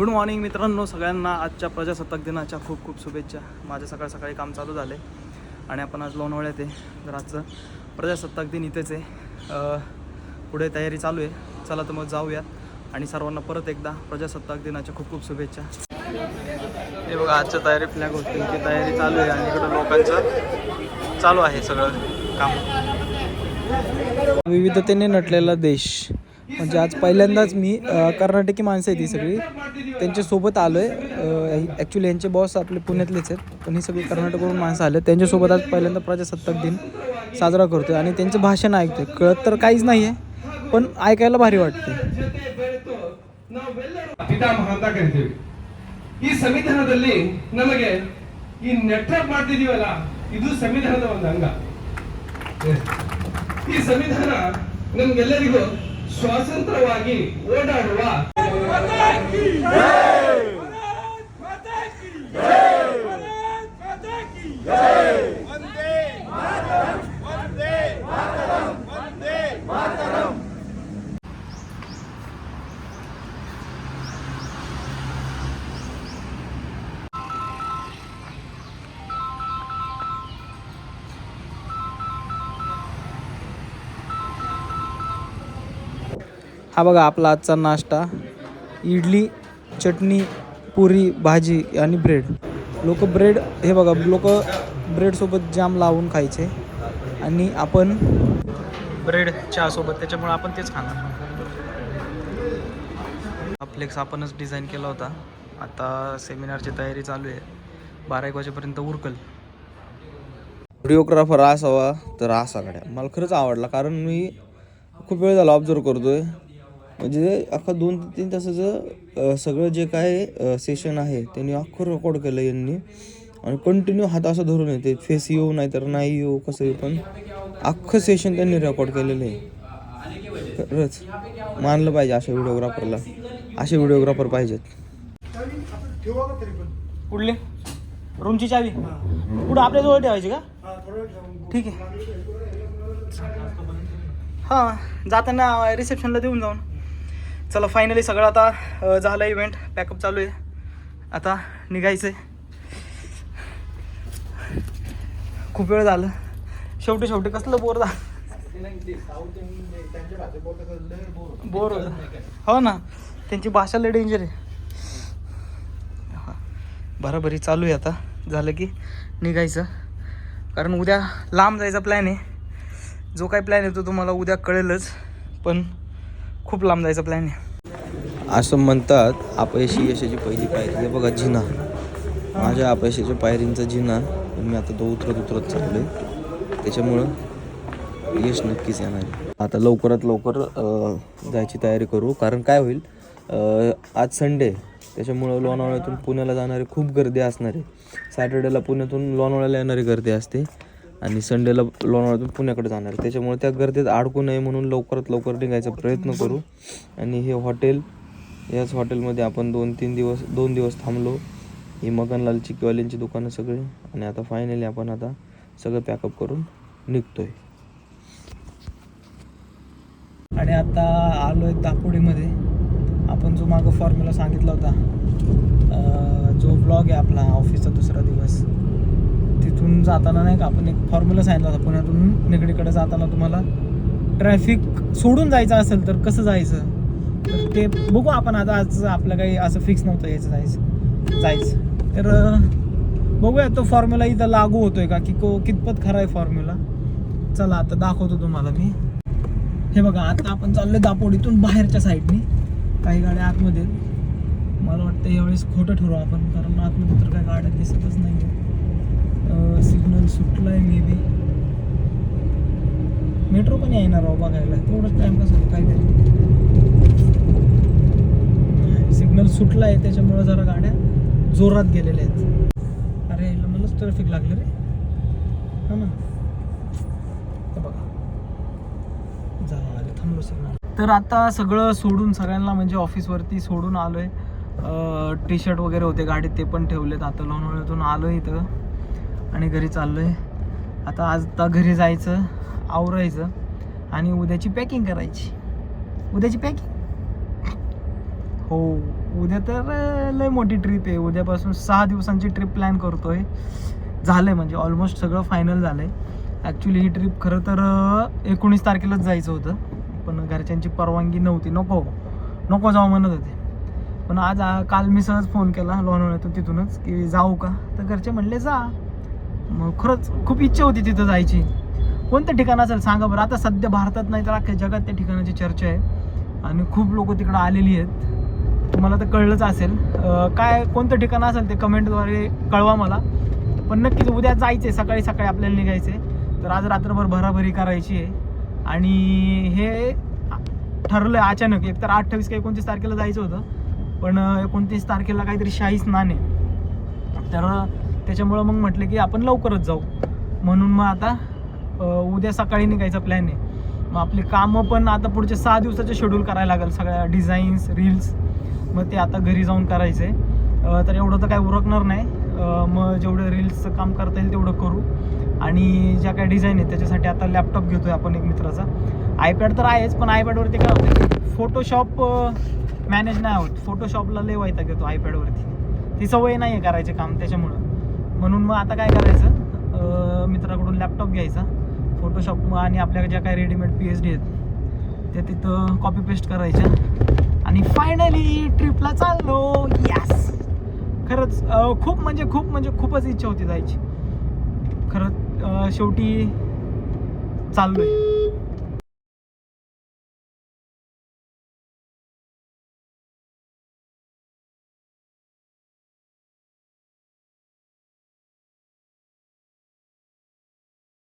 Good morning मित्रांनो, सगळ्यांना आजच्या प्रजासत्ताक दिनाच्या खूप खूप शुभेच्छा. माझं सकाळी काम चालू झाले आणि आपण आज लोणावळ्यात आहे. तर आजचं प्रजासत्ताक दिन इथेच आहे. पुढे तयारी चालू आहे. चला तर मग जाऊयात आणि सर्वांना परत एकदा प्रजासत्ताक दिनाच्या खूप खूप शुभेच्छा. हे बघा, आजच्या तयारी फ्लॅग होस्टिंगची तयारी चालू आहे आणि इकडं लोकांचं चालू आहे सगळं काम. विविधतेने नटलेला देश म्हणजे आज पहिल्यांदाच मी कर्नाटकी माणसं आहे ती सगळी त्यांच्यासोबत आलो आहे. ॲक्च्युली यांचे बॉस आपले पुण्यातलेच आहेत, पण ही सगळी कर्नाटकवरून माणसं आले. त्यांच्यासोबत आज पहिल्यांदा प्रजासत्ताक दिन साजरा करतो आणि त्यांचं भाषण ऐकतोय. कळत तर काहीच नाही आहे, पण ऐकायला भारी वाटते. ಪಿತಾಮಹ ಅಂತ ಕರಿತೀವಿ. ಈ ಸಂವಿಧಾನದಲ್ಲಿ ನಮಗೆ ಈ ನೆಟ್ವರ್ಕ್ ಮಾಡ್ತಿದೀವಲ್ಲ, ಇದು ಸಂವಿಧಾನದ ಒಂದು ಅಂಗ. ಈ ಸಂವಿಧಾನ ನಮಗೆಲ್ಲರಿಗೂ ಸ್ವಾತಂತ್ರ್ಯವಾಗಿ ಓಡಾಡುವ हा बघा आपला आजचा नाश्ता, इडली, चटणी, पुरी, भाजी आणि ब्रेड. हे बघा लोक ब्रेडसोबत जाम लावून खायचे आणि आपण ब्रेड चहासोबत, त्याच्यामुळे आपण तेच खाणार. हा फ्लेक्स आपणच डिझाईन केला होता. आता सेमिनारची तयारी चालू आहे. 12-1 वाजेपर्यंत उरकल. व्हिडिओग्राफर असावा तर असा गाड्या मला खरंच आवडला, कारण मी खूप वेळ झाला ऑब्झर्व करतोय. म्हणजे अख्खा 2-3 तासाचं सगळं जे काय सेशन आहे त्यांनी अख्खं रेकॉर्ड केलं यांनी आणि कंटिन्यू हात असं धरून येते. फेस येऊ नाही तर नाही येऊ कसं येऊ, पण अख्खं सेशन त्यांनी रेकॉर्ड केलेलं आहे. खरंच मानलं पाहिजे अशा व्हिडिओग्राफरला. असे व्हिडिओग्राफर पाहिजेत. कुठले रूमची चावी पुढं आपल्याजवळ ठेवायची का? ठीक आहे. हां, जाताना रिसेप्शनला देऊन जाऊन. चला फायनली सगळं आता झालं. इव्हेंट पॅकअप चालू आहे. आता निघायचं आहे. खूप वेळ झालं. शेवटी कसलं बोर झालं. बोर होतं. हो ना, त्यांची भाषा लय डेंजर आहे. बराबरी चालू आहे. आता झालं की निघायचं, कारण उद्या लांब जायचा प्लॅन आहे. जो काही प्लॅन आहे तो तुम्हाला उद्या कळेलच, पण खूप लांब जायचा प्लॅन आहे. असं म्हणतात अपयशी यशाची पहिली पायरी. हे बघा जिना, माझ्या अपयशाच्या पायरींचा जिना मी आता तो उतरत चाललो आहे. त्याच्यामुळं यश नक्कीच येणार आहे. आता लवकरात लवकर जायची तयारी करू, कारण काय होईल, आज संडे त्याच्यामुळं लोणावळ्यातून पुण्याला जाणारी खूप गर्दी असणार आहे. सॅटर्डेला पुण्यातून लोणावळ्याला येणारी गर्दी असते आणि संडेला लोणावळ्यातून पुण्याकडे जाणार आहे. त्याच्यामुळे त्या गर्दीत अडकू नये म्हणून लवकरात लवकर निघायचा प्रयत्न करू. आणि हे हॉटेल, याच हॉटेलमध्ये आपण 2 दिवस थांबलो. ही मगनलाल चिक्कीवाल्यांची दुकानं सगळी. आणि आता फायनली आपण आता सगळं पॅकअप करून निघतोय. आणि आता आलो आहे दापोडीमध्ये. आपण जो मागं फॉर्म्युला सांगितला होता, जो ब्लॉग आहे आपला ऑफिसचा दुसरा दिवस, तिथून जाताना नाही का आपण एक फॉर्म्युला सांगितला होता. पुण्यातून निगडीकडे जाताना तुम्हाला ट्रॅफिक सोडून जायचं असेल तर कसं जायचं, तर ते बघू आपण. आता आज आपलं काही असं फिक्स नव्हतं यायचं जायचं, तर बघूया तो फॉर्म्युला इथं लागू होतोय का, की कितपत खरा आहे फॉर्म्युला. चला आता दाखवतो तुम्हाला मी. हे बघा, आता आपण चाललोय दापोडीतून बाहेरच्या साईडनी. काही गाड्या आतमध्ये, मला वाटतं यावेळेस खोटं ठरवू आपण, कारण आतमध्ये तर काही गाड्या दिसतच नाही. सिग्नल सुटला आहे मे बी. मेट्रो पण येणार राव बघायला. तेवढंच टाइम कसं होतं काहीतरी. सिग्नल सुटला आहे त्याच्यामुळं जरा गाड्या जोरात गेलेल्या आहेत. अरे मलाच ट्रॅफिक लागलं रे. हा ना, बघा झालं, थांबलो सिग्नल. तर आता सगळं सोडून, सगळ्यांना म्हणजे ऑफिसवरती सोडून आलो आहे. टी शर्ट वगैरे होते गाडीत, ते पण ठेवलेत. आता लोणावळ्यातून आलो आहे इथं आणि घरी चाललो आहे. आता घरी जायचं, आवरायचं आणि उद्याची पॅकिंग करायची. उद्याची पॅकिंग हो उद्या तर लय मोठी ट्रिप आहे. उद्यापासून 6 दिवसांची ट्रिप प्लॅन करतोय. झालंय म्हणजे ऑलमोस्ट सगळं फायनल झालंय. ॲक्च्युली ही ट्रिप खरं तर 19 तारखेलाच जायचं होतं, पण घरच्यांची परवानगी नव्हती. नको जाऊ म्हणत होते. पण आज काल मी सहज फोन केला लोणावळ्यातून तिथूनच की जाऊ का, तर घरचे म्हणले जा. मग खरंच खूप इच्छा होती तिथं जायची. कोणतं ठिकाण असेल सांगा बरं. आता सध्या भारतात नाही तर अख्ख्या जगात त्या ठिकाणाची चर्चा आहे आणि खूप लोक तिकडं आलेली आहेत. तुम्हाला तर कळलंच असेल. काय कोणतं ठिकाण असेल ते कमेंटद्वारे कळवा मला. पण नक्कीच उद्या जायचं आहे, सकाळी सकाळी आपल्याला निघायचं आहे. तर आज रात्रभर भराभरी करायची आहे आणि हे ठरलं आहे अचानक. एक तर 28 का 29 तारखेला जायचं होतं, पण 29 तारखेला काहीतरी शाही स्नान आहे. तर त्याच्यामुळं मग म्हटलं की आपण लवकरच जाऊ. म्हणून मग आता उद्या सकाळी निघायचा प्लॅन आहे. मग आपली कामं पण आता पुढचे 6 दिवसाचे शेड्यूल करायला लागेल. सगळ्या डिझाईन्स, रील्स मग ते आता घरी जाऊन करायचं आहे. तर एवढं तर काही उरकणार नाही. मग जेवढं रील्सचं काम करता येईल तेवढं करू. आणि ज्या काही डिझाईन आहेत त्याच्यासाठी आता लॅपटॉप घेतो आहे आपण एक मित्राचा. आयपॅड तर आहेच, पण आयपॅडवरती काय होतं, फोटोशॉप मॅनेज नाही होत. फोटोशॉपला लय वैताग येतो आयपॅडवरती. ती सवय नाही आहे करायचे काम त्याच्यामुळं. म्हणून मग आता काय करायचं, मित्राकडून लॅपटॉप घ्यायचा, फोटोशॉप आणि आपल्या ज्या काही रेडीमेड PSD आहेत त्या तिथं कॉपी पेस्ट करायच्या आणि फायनली ट्रिपला चाललो. यस, खरंच खूपच इच्छा होती जायची. खरंच शेवटी चाललोय.